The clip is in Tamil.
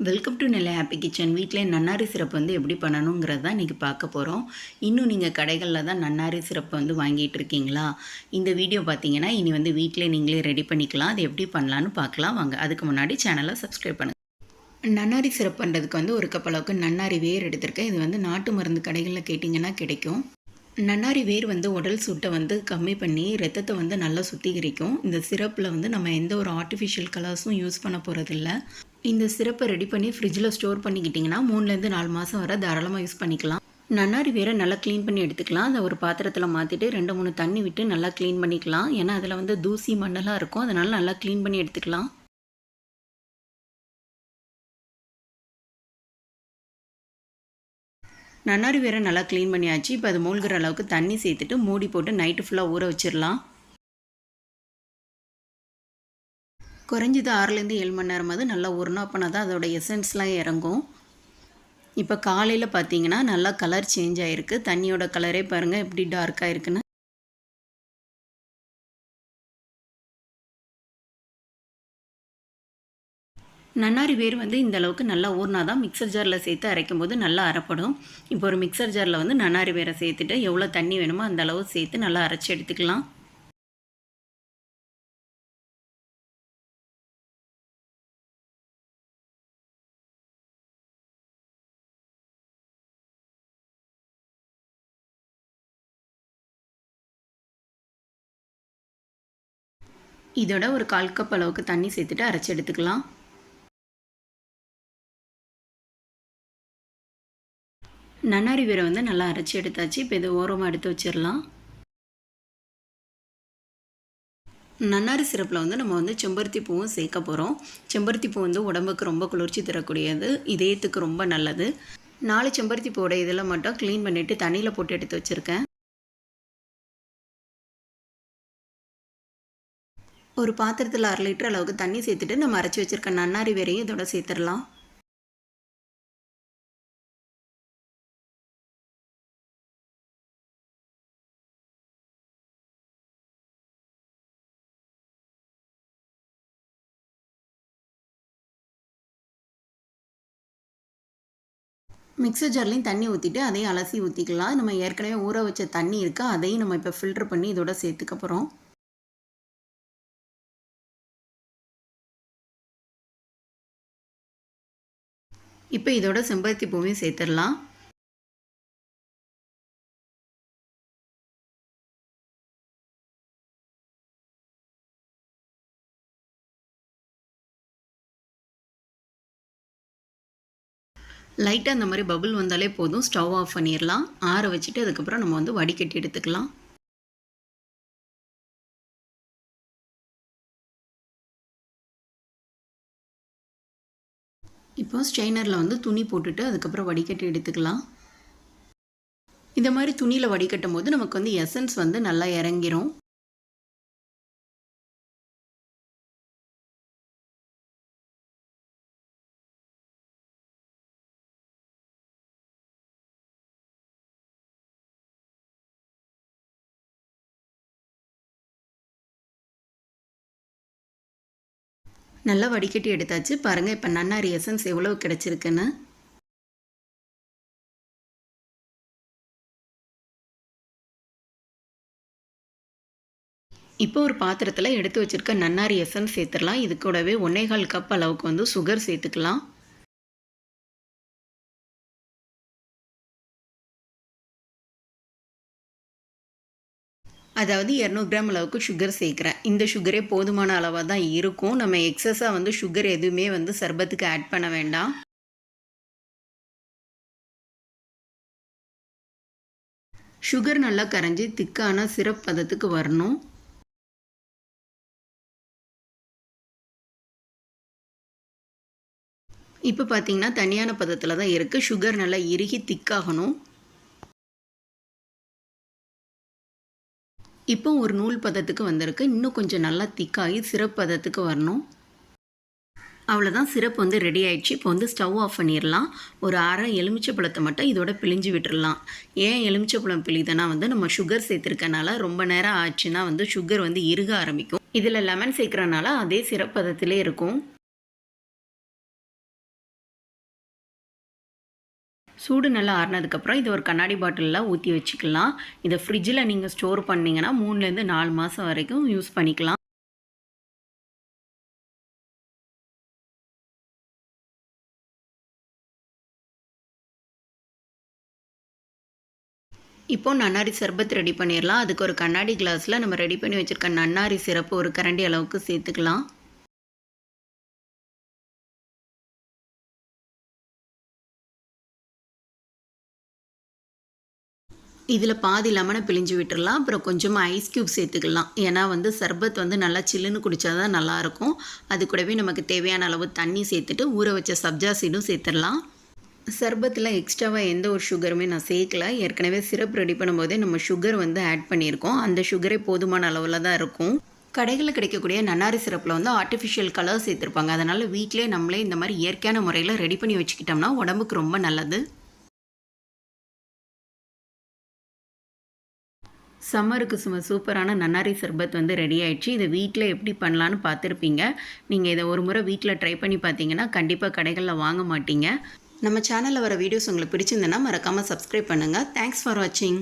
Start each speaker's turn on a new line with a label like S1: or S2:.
S1: Welcome to Nellai happy kitchen. வீட்டிலே நன்னாரி சிரப் எப்படி பண்ணணுங்கிறது தான் இன்றைக்கி பார்க்க போகிறோம். இன்னும் நீங்கள் கடைகளில் தான் நன்னாரி சிரப் வாங்கிட்டு இருக்கீங்களா? இந்த வீடியோ பார்த்தீங்கன்னா இனி வீட்டிலே நீங்களே ரெடி பண்ணிக்கலாம். அது எப்படி பண்ணலான்னு பார்க்கலாம் வாங்க. அதுக்கு முன்னாடி சேனலை சப்ஸ்கிரைப் பண்ணுங்கள். நன்னாரி சிரப் பண்ணுறதுக்கு ஒரு கப் அளவுக்கு நன்னாரி வேர் எடுத்திருக்கேன். இது நாட்டு மருந்து கடைகளில் கேட்டிங்கன்னா கிடைக்கும். நன்னாரி வேர் உடல் சூட்டை கம்மி பண்ணி ரத்தத்தை நல்லா சுத்திகரிக்கும். இந்த சிரப்பில் நம்ம எந்த ஒரு ஆர்டிஃபிஷியல் கலர்ஸும் யூஸ் பண்ண போகிறதில்ல. இந்த சிரப்பை ரெடி பண்ணி ஃப்ரிட்ஜில் ஸ்டோர் பண்ணிக்கிட்டிங்கன்னா 3லேருந்து 4 மாதம் வரை தாராளமாக யூஸ் பண்ணிக்கலாம். நன்னாரி வேரை நல்லா க்ளீன் பண்ணி எடுத்துக்கலாம். அதை ஒரு பாத்திரத்தில் மாற்றிட்டு 2-3 தண்ணி விட்டு நல்லா க்ளீன் பண்ணிக்கலாம். ஏன்னா அதில் தூசி மண்ணெல்லாம் இருக்கும். அதனால் நல்லா க்ளீன் பண்ணி எடுத்துக்கலாம். நன்னாரி வேரை நல்லா க்ளீன் பண்ணியாச்சு. இப்போ அது மூழ்கிற அளவுக்கு தண்ணி சேர்த்துட்டு மூடி போட்டு நைட்டு ஃபுல்லாக ஊற வச்சிடலாம். குறைஞ்சது 6லேருந்து 7 மணி நேரமாவது நல்லா ஊறணும். அப்போனா தான் அதோட எசன்ஸ்லாம் இறங்கும். இப்போ காலையில் பார்த்தீங்கன்னா நல்லா கலர் சேஞ்ச் ஆகிருக்கு. தண்ணியோட கலரே பாருங்கள் எப்படி டார்க்காக இருக்குன்னு. நன்னாரி வேர் இந்த அளவுக்கு நல்லா ஊறினா தான் மிக்சர் ஜாரில் சேர்த்து அரைக்கும் போது நல்லா அரைப்படும். இப்போ ஒரு மிக்சர் ஜாரில் நன்னாரி வேரை சேர்த்துட்டு எவ்வளோ தண்ணி வேணுமோ அந்த அளவு சேர்த்து நல்லா அரைச்சி எடுத்துக்கலாம். இதோட ஒரு 1/4 கப் அளவுக்கு தண்ணி சேர்த்துட்டு அரைச்சி எடுத்துக்கலாம். நன்னாரி வேரை நல்லா அரைச்சி எடுத்தாச்சு. இப்போ இது ஓரமாக எடுத்து வச்சிடலாம். நன்னாரி சிரப்பில் நம்ம செம்பருத்தி பூவும் சேர்க்க போகிறோம். செம்பருத்தி பூ உடம்புக்கு ரொம்ப குளிர்ச்சி தரக்கூடியது, இதயத்துக்கு ரொம்ப நல்லது. 4 செம்பருத்தி பூவோட இதில் மட்டும் க்ளீன் பண்ணிவிட்டு தண்ணியில் போட்டு எடுத்து வச்சுருக்கேன். ஒரு பாத்திரத்தில் 1/2 லிட்டர் அளவுக்கு தண்ணி சேர்த்துட்டு நம்ம அரைச்சி வச்சுருக்க நன்னாரி வேரையும் இதோட சேர்த்துடலாம். மிக்சர் ஜார்லையும் தண்ணி ஊற்றிட்டு அதையும் அலசி ஊற்றிக்கலாம். நம்ம ஏற்கனவே ஊற வச்ச தண்ணி இருக்குது, அதையும் நம்ம இப்போ ஃபில்ட்ரு பண்ணி இதோட சேர்த்துக்க போகிறோம். இப்போ இதோட செம்பருத்தி பூவையும் சேர்த்துடலாம். லைட்டாக அந்த மாதிரி பபுள் வந்தாலே போதும். ஸ்டவ் ஆஃப் பண்ணிடலாம். ஆற வச்சுட்டு அதுக்கப்புறம் நம்ம வடிகட்டி எடுத்துக்கலாம். இப்போ ஸ்ட்ரெயினரில் துணி போட்டுட்டு அதுக்கப்புறம் வடிகட்டி எடுத்துக்கலாம். இந்த மாதிரி துணியில் வடிகட்டும் போது நமக்கு எசன்ஸ் நல்லா இறங்கிரும். நல்லா வடிகட்டி எடுத்தாச்சு. பாருங்கள் இப்போ நன்னாரி எசன்ஸ் எவ்வளோ கிடச்சிருக்குன்னு. இப்போ ஒரு பாத்திரத்தில் எடுத்து வச்சுருக்க நன்னாரி எசன்ஸ் சேர்த்துடலாம். இது கூடவே 1/4 கப் அளவுக்கு சுகர் சேர்த்துக்கலாம். அதாவது 200 கிராம் அளவுக்கு சுகர் சேர்க்குறேன். இந்த சுகரே போதுமான அளவாக தான் இருக்கும். நம்ம எக்ஸஸாக சுகர் எதுவுமே சர்பத்துக்கு ஆட் பண்ண வேண்டாம். சுகர் நல்லா கரைஞ்சி திக்கான சிரப் பதத்துக்கு வரணும். இப்போ பார்த்தீங்கன்னா தனியான பதத்தில் தான் இருக்குது. சுகர் நல்லா இறுகி திக்காகணும். இப்போ ஒரு நூல் பதத்துக்கு வந்திருக்கு. இன்னும் கொஞ்சம் நல்லா திக்காகி சிரப் பதத்துக்கு வரணும். அவ்வளோதான், சிரப் ரெடி ஆகிடுச்சு. இப்போ ஸ்டவ் ஆஃப் பண்ணிடலாம். ஒரு அரை எலுமிச்சை பழத்தை மட்டும் இதோட பிழிஞ்சு விட்டுடலாம். ஏன் எலுமிச்சை பழம் பிழிதனா நம்ம சுகர் சேர்த்துருக்கனால ரொம்ப நேரம் ஆச்சுன்னா சுகர் இறுக ஆரம்பிக்கும். இதில் லெமன் சேர்க்குறனால அதே சிரப் பதத்திலே இருக்கும். சூடு நல்லா ஆறுனதுக்கப்புறம் இது ஒரு கண்ணாடி பாட்டிலில் ஊற்றி வச்சுக்கலாம். இதை ஃப்ரிட்ஜில் நீங்கள் ஸ்டோர் பண்ணிங்கன்னா 3லேருந்து 4 மாதம் வரைக்கும் யூஸ் பண்ணிக்கலாம். இப்போ நன்னாரி சர்பத் ரெடி பண்ணிடலாம். அதுக்கு ஒரு கண்ணாடி கிளாஸில் நம்ம ரெடி பண்ணி வச்சுருக்க நன்னாரி சிரப்பு ஒரு கரண்டி அளவுக்கு சேர்த்துக்கலாம். இதில் பாதி லெமனை பிழிஞ்சு விட்டுடலாம். அப்புறம் கொஞ்சமாக ஐஸ் க்யூப் சேர்த்துக்கலாம். ஏன்னா சர்பத் நல்லா சில்லுன்னு குடித்தா தான் நல்லாயிருக்கும். அது கூடவே நமக்கு தேவையான அளவு தண்ணி சேர்த்துட்டு ஊற வச்ச சப்ஜா சீடும் சேர்த்துடலாம். சர்பத்தில் எக்ஸ்ட்ராவாக எந்த ஒரு சுகருமே நான் சேர்க்கல. ஏற்கனவே சிரப் ரெடி பண்ணும்போதே நம்ம சுகர் ஆட் பண்ணியிருக்கோம். அந்த சுகரே போதுமான அளவில் தான் இருக்கும். கடைகளில் கிடைக்கக்கூடிய நன்னாரி சிரப்பில் ஆர்டிஃபிஷியல் கலர் சேர்த்துருப்பாங்க. அதனால் வீட்டிலே நம்மளே இந்த மாதிரி இயற்கையான முறையில் ரெடி பண்ணி வச்சுக்கிட்டோம்னா உடம்புக்கு ரொம்ப நல்லது. சம்மருக்கு சூப்பரான நன்னாரி சர்பத் ரெடி ஆயிடுச்சு. இதை வீட்டில் எப்படி பண்ணலான்னு பார்த்துருப்பீங்க. நீங்கள் இதை ஒரு முறை வீட்டில் ட்ரை பண்ணி பார்த்தீங்கன்னா கண்டிப்பாக கடைகளில் வாங்க மாட்டீங்க. நம்ம சேனலில் வர வீடியோஸ் உங்களுக்கு பிடிச்சிருந்ததுன்னா மறக்காமல் சப்ஸ்கிரைப் பண்ணுங்கள். தேங்க்ஸ் ஃபார் வாட்சிங்.